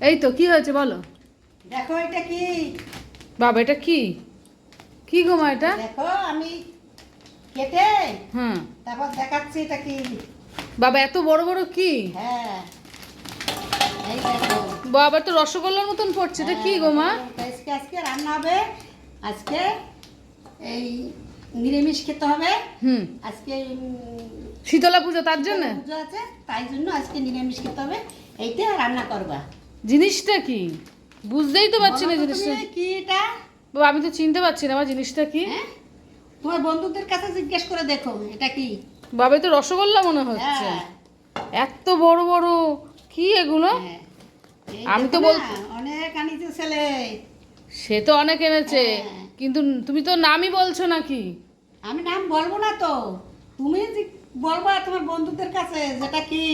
এই তো কি হয়েছে বলো। দেখো এটা কি? বাবা এটা কি? কি গো মা এটা? দেখো আমি কেটে হ্যাঁ তারপর দেখাচ্ছি এটা কি। বাবা এত বড় বড় কি? হ্যাঁ, এই দেখো। বাবা তো রসগোল্লার মতন পড়ছে, এটা কি গো মা? আজকে আজকে রান্না হবে। আজকে এই নিরামিষ খেতে হবে। হুম, আজকে শীতলা পুজো তার জন্য। পুজো আছে, তাই জন্য আজকে নিরামিষ খেতে হবে। এইটা রান্না করবা। জিনিসটা কি বুঝতেই তো পারছি না বলো তো জিনিসটা। তুমি কি এটা? বাবা আমি তো চিনতে পারছি না আমার জিনিসটা কি। হ্যাঁ, তোমার বন্ধুদের কাছে জিজ্ঞেস করে দেখো এটা কি। বাবা এ তো রসগোল্লা মনে হচ্ছে। হ্যাঁ, এত বড় বড় কি এগুলো? হ্যাঁ। এই আমি তো দেখো বল না, অনেক আনিছে ছেলে। সে তো অনেক এনেছে, হ্যাঁ। কিন্তু তুমি তো নামই বলছো নাকি? আমি নাম বলবো না তো, তুমি বলবা তোমার বন্ধুদের কাছে যেটা কি।